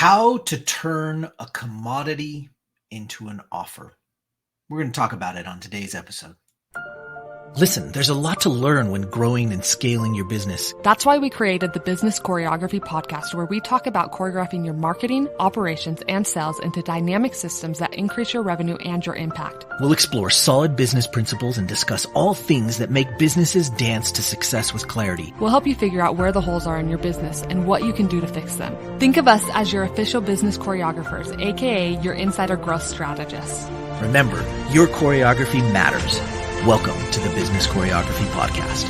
How to turn a commodity into an offer. We're going to talk about it on today's episode. Listen, there's a lot to learn when growing and scaling your business. That's why we created the Business Choreography podcast, where we talk about choreographing your marketing, operations, and sales into dynamic systems that increase your revenue and your impact. We'll explore solid business principles and discuss all things that make businesses dance to success with clarity. We'll help you figure out where the holes are in your business and what you can do to fix them. Think of us as your official business choreographers, aka your insider growth strategists. Remember, your choreography matters. Welcome to the Business Choreography Podcast.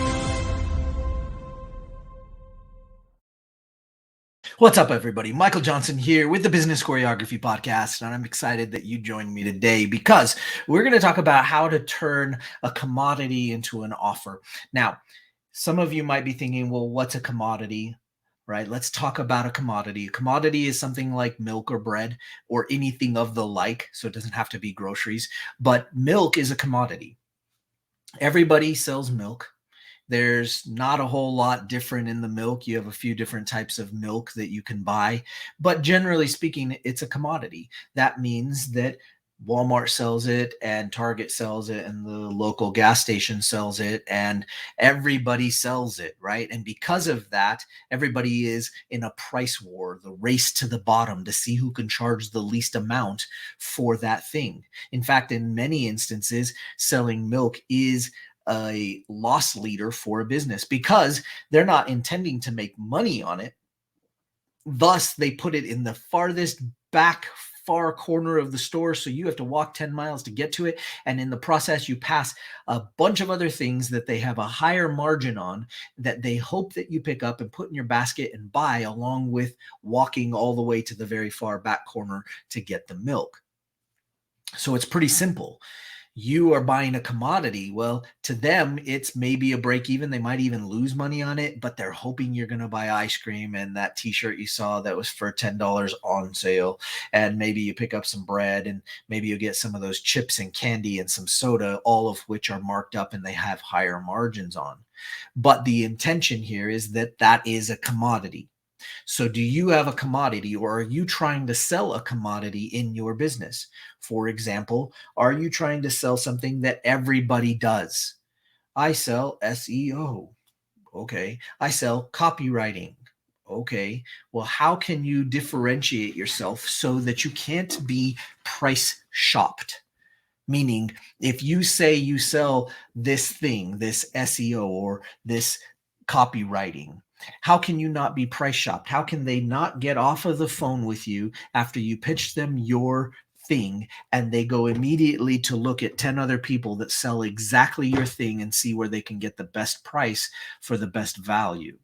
What's up, everybody? Michael Johnson here with the Business Choreography Podcast, and I'm excited that you joined me today because we're going to talk about how to turn a commodity into an offer. Now, some of you might be thinking, well, what's a commodity? Right? Let's talk about a commodity. A commodity is something like milk or bread or anything of the like, so it doesn't have to be groceries, but milk is a commodity. Everybody sells milk. There's not a whole lot different in the milk. You have a few different types of milk that you can buy, but generally speaking, it's a commodity. That means that Walmart sells it and Target sells it and the local gas station sells it and everybody sells it, right? And because of that, everybody is in a price war, the race to the bottom to see who can charge the least amount for that thing. In fact, in many instances, selling milk is a loss leader for a business because they're not intending to make money on it. Thus, they put it in the farthest back far corner of the store, so you have to walk 10 miles to get to it, and in the process you pass a bunch of other things that they have a higher margin on that they hope that you pick up and put in your basket and buy, along with walking all the way to the very far back corner to get the milk. So it's pretty simple. You are buying a commodity. Well, to them, it's maybe a break even. They might even lose money on it, but they're hoping you're going to buy ice cream and that t-shirt you saw that was for $10 on sale. And maybe you pick up some bread and maybe you get some of those chips and candy and some soda, all of which are marked up and they have higher margins on. But the intention here is that that is a commodity. So do you have a commodity, or are you trying to sell a commodity in your business? For example, are you trying to sell something that everybody does? I sell SEO. Okay. I sell copywriting. Okay. Well, how can you differentiate yourself so that you can't be price shopped? Meaning, if you say you sell this thing, this SEO or this copywriting, how can you not be price shopped? How can they not get off of the phone with you after you pitch them your thing and they go immediately to look at 10 other people that sell exactly your thing and see where they can get the best price for the best value?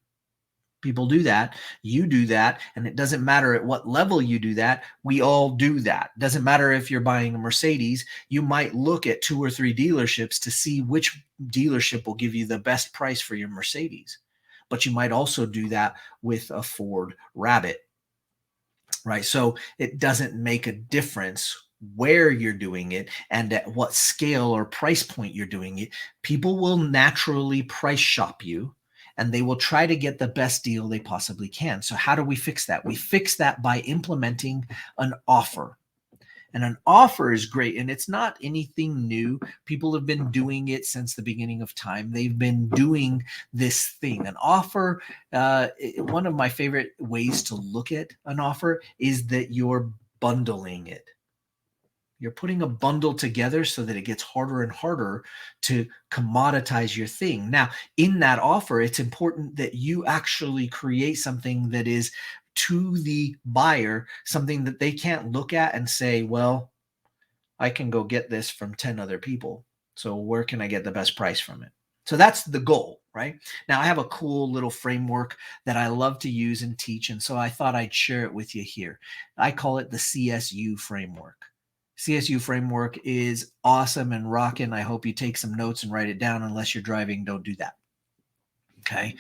People do that. You do that. And it doesn't matter at what level you do that. We all do that. It doesn't matter if you're buying a Mercedes. You might look at 2 or 3 dealerships to see which dealership will give you the best price for your Mercedes. But you might also do that with a Ford Rabbit, right? So it doesn't make a difference where you're doing it and at what scale or price point you're doing it. People will naturally price shop you and they will try to get the best deal they possibly can. So how do we fix that? We fix that by implementing an offer. And an offer is great, and it's not anything new. People have been doing it since the beginning of time. They've been doing this thing. An offer, one of my favorite ways to look at an offer is that you're bundling it. You're putting a bundle together so that it gets harder and harder to commoditize your thing. Now, in that offer, it's important that you actually create something that is to the buyer, something that they can't look at and say, well, I can go get this from 10 other people. So where can I get the best price from it? So that's the goal, right? Now I have a cool little framework that I love to use and teach. And so I thought I'd share it with you here. I call it the CSU framework. CSU framework is awesome and rocking. I hope you take some notes and write it down. Unless you're driving, don't do that. Okay,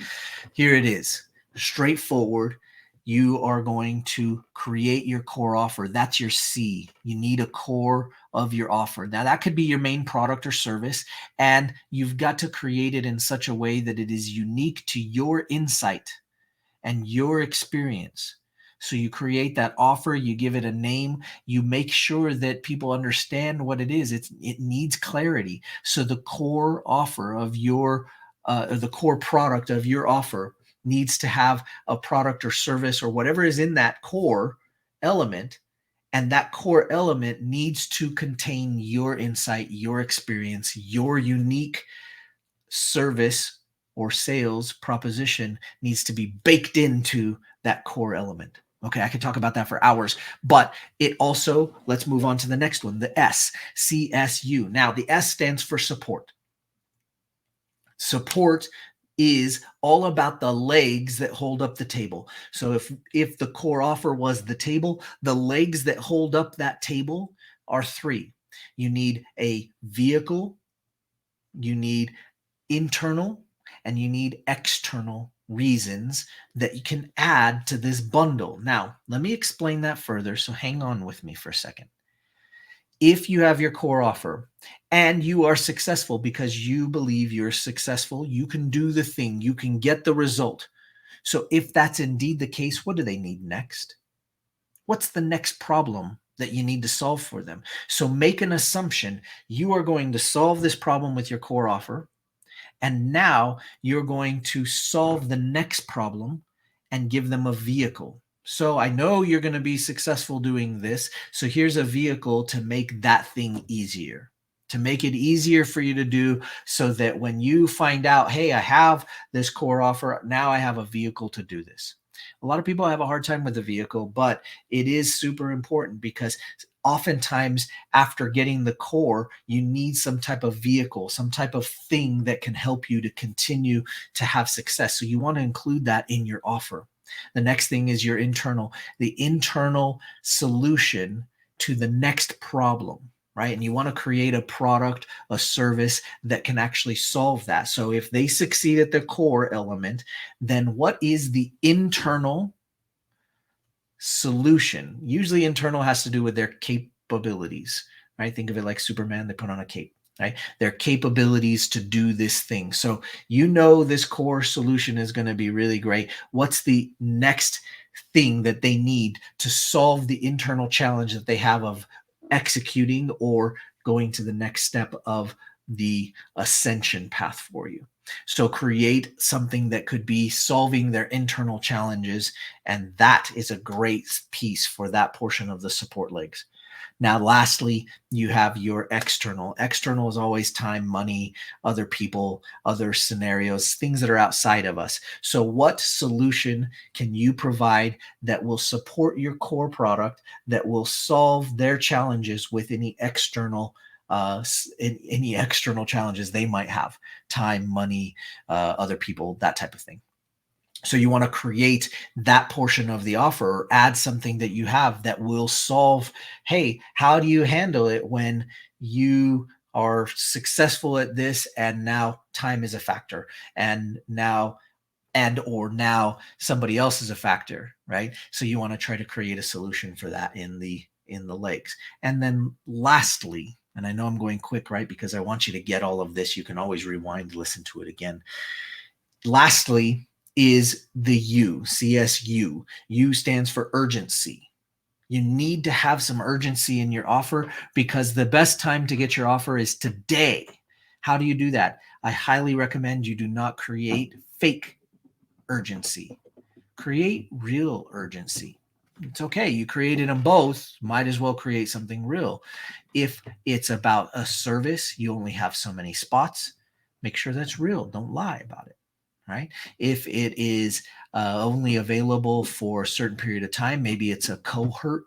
here it is. Straightforward. You are going to create your core offer. That's your C. You need a core of your offer. Now, that could be your main product or service, and you've got to create it in such a way that it is unique to your insight and your experience. So you create that offer, you give it a name, you make sure that people understand what it is. It needs clarity. So the core offer of your, the core product of your offer needs to have a product or service or whatever is in that core element. And that core element needs to contain your insight, your experience, your unique service or sales proposition needs to be baked into that core element. Okay, I could talk about that for hours, but it also, let's move on to the next one, the S, CSU. Now, the S stands for support. Support is all about the legs that hold up the table. So if the core offer was the table, the legs that hold up that table are three. You need a vehicle, you need internal, and you need external reasons that you can add to this bundle. Now, let me explain that further, so hang on with me for a second. If you have your core offer and you are successful because you believe you're successful, you can do the thing, you can get the result. So if that's indeed the case, what do they need next? What's the next problem that you need to solve for them? So make an assumption you are going to solve this problem with your core offer. And now you're going to solve the next problem and give them a vehicle. So I know you're going to be successful doing this. So here's a vehicle to make that thing easier, to make it easier for you to do so that when you find out, hey, I have this core offer, now I have a vehicle to do this. A lot of people have a hard time with the vehicle, but it is super important because oftentimes after getting the core, you need some type of vehicle, some type of thing that can help you to continue to have success. So you want to include that in your offer. The next thing is your internal, the internal solution to the next problem, right? And you want to create a product, a service that can actually solve that. So if they succeed at the core element, then what is the internal solution? Usually internal has to do with their capabilities, right? Think of it like Superman, they put on a cape, right? Their capabilities to do this thing. So you know this core solution is going to be really great. What's the next thing that they need to solve the internal challenge that they have of executing or going to the next step of the ascension path for you? So create something that could be solving their internal challenges, and that is a great piece for that portion of the support legs. Now, lastly, you have your external. External is always time, money, other people, other scenarios, things that are outside of us. So what solution can you provide that will support your core product, that will solve their challenges with any external challenges they might have, time, money, other people, that type of thing. So you want to create that portion of the offer or add something that you have that will solve, hey, how do you handle it when you are successful at this and now time is a factor and now somebody else is a factor, right? So you want to try to create a solution for that in the legs. And then lastly, and I know I'm going quick, right? Because I want you to get all of this. You can always rewind, listen to it again. Lastly is the U, CSU. U stands for urgency. You need to have some urgency in your offer because the best time to get your offer is today. How do you do that? I highly recommend you do not create fake urgency. Create real urgency. It's okay. You created them both. Might as well create something real. If it's about a service, you only have so many spots. Make sure that's real. Don't lie about it. Right? If it is only available for a certain period of time, maybe it's a cohort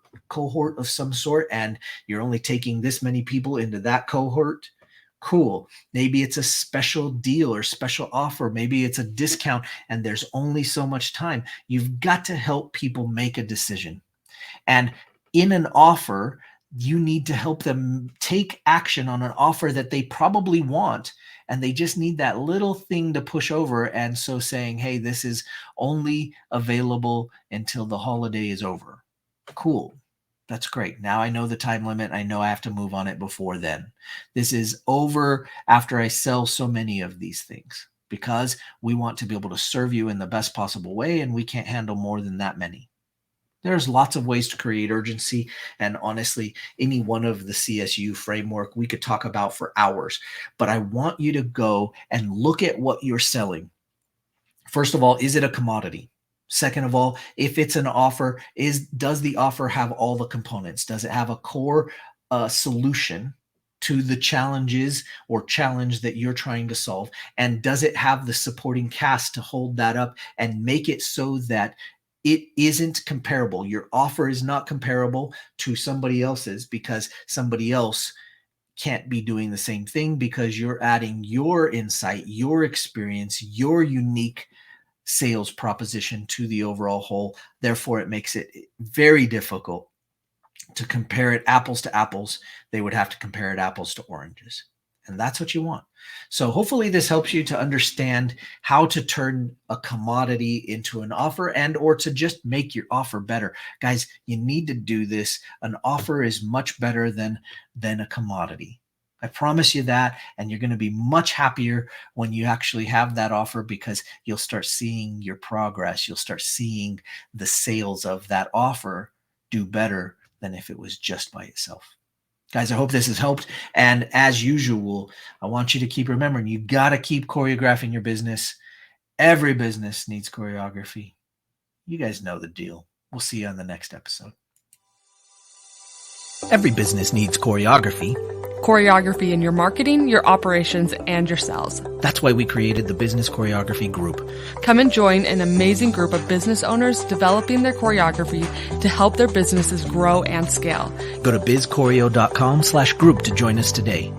of some sort, and you're only taking this many people into that cohort. Cool. Maybe it's a special deal or special offer. Maybe it's a discount and there's only so much time. You've got to help people make a decision. And in an offer, you need to help them take action on an offer that they probably want. And they just need that little thing to push over. And so saying, hey, this is only available until the holiday is over. Cool. That's great. Now I know the time limit. I know I have to move on it before then. This is over after I sell so many of these things because we want to be able to serve you in the best possible way, and we can't handle more than that many. There's lots of ways to create urgency. And honestly, any one of the CSU framework we could talk about for hours. But I want you to go and look at what you're selling. First of all, is it a commodity? Second of all, if it's an offer, does the offer have all the components? Does it have a core solution to the challenges or challenge that you're trying to solve? And does it have the supporting cast to hold that up and make it so that it isn't comparable? Your offer is not comparable to somebody else's because somebody else can't be doing the same thing, because you're adding your insight, your experience, your unique sales proposition to the overall whole. Therefore, it makes it very difficult to compare it apples to apples. They would have to compare it apples to oranges. And that's what you want. So hopefully this helps you to understand how to turn a commodity into an offer, and or to just make your offer better. Guys, you need to do this. An offer is much better than a commodity. I promise you that. And you're going to be much happier when you actually have that offer, because you'll start seeing your progress. You'll start seeing the sales of that offer do better than if it was just by itself. Guys, I hope this has helped. And as usual, I want you to keep remembering, you got to keep choreographing your business. Every business needs choreography. You guys know the deal. We'll see you on the next episode. Every business needs choreography. Choreography in your marketing, your operations, and your sales. That's why we created the Business Choreography group. Come and join an amazing group of business owners developing their choreography to help their businesses grow and scale. Go to bizchoreo.com/group to join us today.